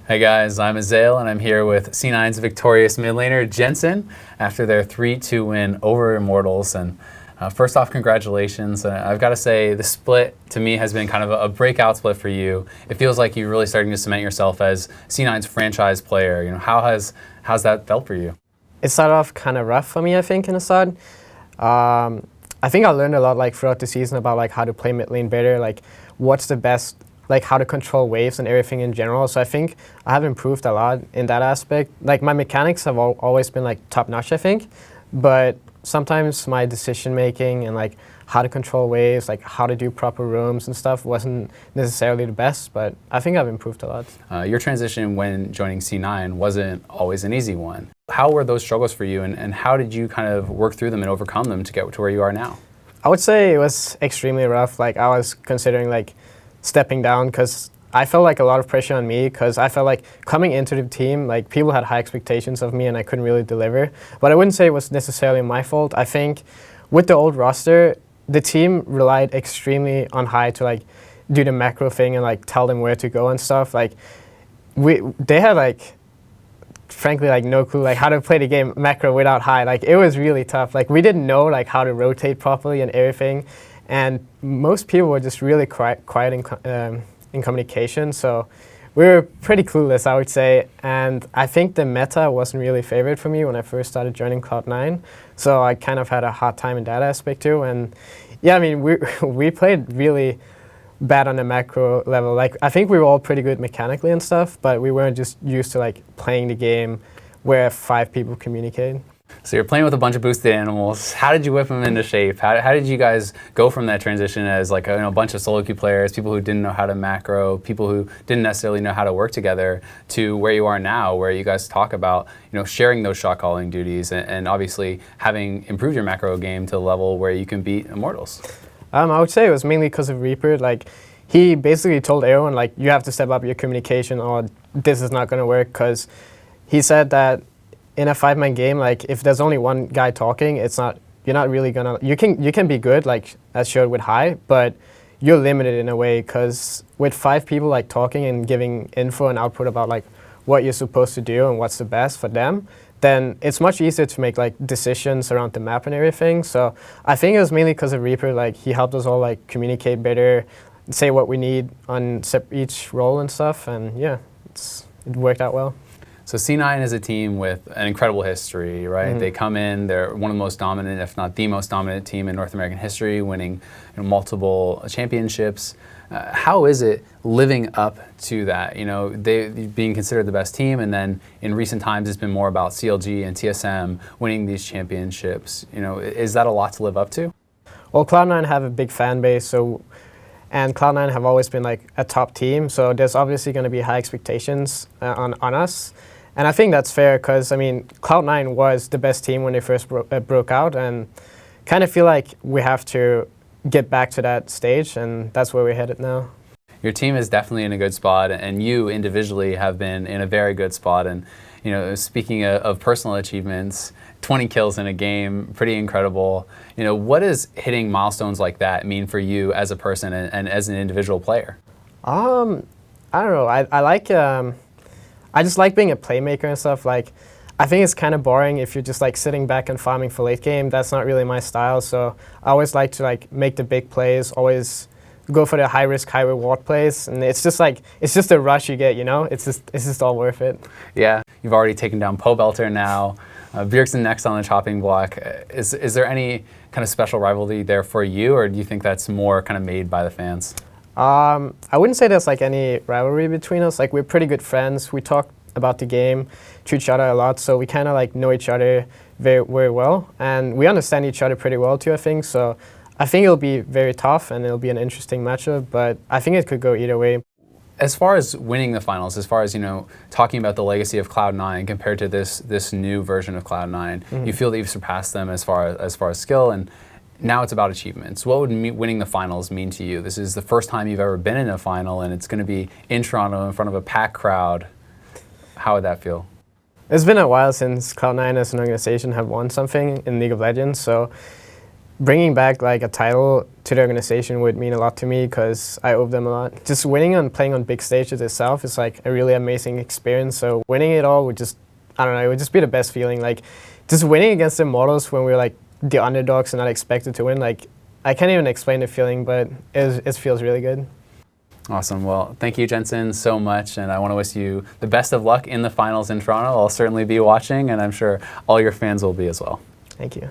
Hey guys, I'm Azael and I'm here with C9's victorious mid laner, Jensen, after their 3-2 win over Immortals. And first off, congratulations. I've got to say, the split to me has been kind of a breakout split for you. It feels like you're really starting to cement yourself as C9's franchise player. You know, how's that felt for you? It started off kind of rough for me, I think, in the start. I think I learned a lot throughout the season about how to play mid lane better, what's the best, how to control waves and everything in general. So I think I have improved a lot in that aspect. My mechanics have always been top notch, I think, but sometimes my decision making and how to control waves, how to do proper roams and stuff wasn't necessarily the best, but I think I've improved a lot. Your transition when joining C9 wasn't always an easy one. How were those struggles for you, and how did you kind of work through them and overcome them to get to where you are now? I would say it was extremely rough. I was considering stepping down because I felt a lot of pressure on me because I felt coming into the team, people had high expectations of me and I couldn't really deliver. But I wouldn't say it was necessarily my fault. I think with the old roster, the team relied extremely on High to do the macro thing and tell them where to go and stuff. They had frankly no clue how to play the game macro without High. It was really tough. We didn't know how to rotate properly and everything. And most people were just really quiet in communication, so we were pretty clueless, I would say. And I think the meta wasn't really favored for me when I first started joining Cloud9, so I kind of had a hard time in that aspect too. And yeah, I mean, we played really bad on the macro level. I think we were all pretty good mechanically and stuff, but we weren't just used to playing the game where 5 people communicate. So you're playing with a bunch of boosted animals. How did you whip them into shape? How did you guys go from that transition as a bunch of solo queue players, people who didn't know how to macro, people who didn't necessarily know how to work together, to where you are now, where you guys talk about sharing those shot calling duties and obviously having improved your macro game to the level where you can beat Immortals? I would say it was mainly because of Reaper. He basically told everyone you have to step up your communication or this is not going to work, because he said that in a 5-man game, if there's only one guy talking, you're not really gonna, you can be good, as showed with High, but you're limited in a way, because with 5 people talking and giving info and output about what you're supposed to do and what's the best for them, then it's much easier to make decisions around the map and everything. So I think it was mainly because of Reaper. He helped us all communicate better, say what we need on each role and stuff, and yeah, it worked out well. So C9 is a team with an incredible history, right? Mm-hmm. They come in, they're one of the most dominant, if not the most dominant team in North American history, winning multiple championships. How is it living up to that? They being considered the best team, and then in recent times it's been more about CLG and TSM winning these championships. Is that a lot to live up to? Well, Cloud9 have a big fan base, and Cloud9 have always been a top team, so there's obviously going to be high expectations on us. And I think that's fair because, I mean, Cloud9 was the best team when they first broke out, and kind of feel we have to get back to that stage, and that's where we're headed now. Your team is definitely in a good spot, and you individually have been in a very good spot. And speaking of personal achievements, 20 kills in a game, pretty incredible. What does hitting milestones like that mean for you as a person and as an individual player? I don't know. I just like being a playmaker and stuff. I think it's kind of boring if you're just sitting back and farming for late game. That's not really my style. So I always like to make the big plays, always go for the high risk, high reward plays. And it's just it's just a rush you get, It's just all worth it. Yeah, you've already taken down Pobelter now. Bjergsen next on the chopping block. Is there any kind of special rivalry there for you, or do you think that's more kind of made by the fans? I wouldn't say there's any rivalry between us. We're pretty good friends. We talk about the game to each other a lot, so we kind of know each other very, very well, and we understand each other pretty well too, I think. So I think it'll be very tough and it'll be an interesting matchup, but I think it could go either way. As far as winning the finals, as far as talking about the legacy of Cloud9 compared to this new version of Cloud9, mm-hmm. You feel that you've surpassed them as far as skill, and now it's about achievements. What would winning the finals mean to you? This is the first time you've ever been in a final, and it's going to be in Toronto in front of a packed crowd. How would that feel? It's been a while since Cloud9 as an organization have won something in League of Legends, so bringing back like a title to the organization would mean a lot to me because I owe them a lot. Just winning and playing on big stages itself is like a really amazing experience. So winning it all would just, I don't know, it would just be the best feeling. Like just winning against the Immortals when we were like the underdogs and not expected to win. Like I can't even explain the feeling, but it feels really good. Awesome. Well, thank you, Jensen, so much. And I want to wish you the best of luck in the finals in Toronto. I'll certainly be watching, and I'm sure all your fans will be as well. Thank you.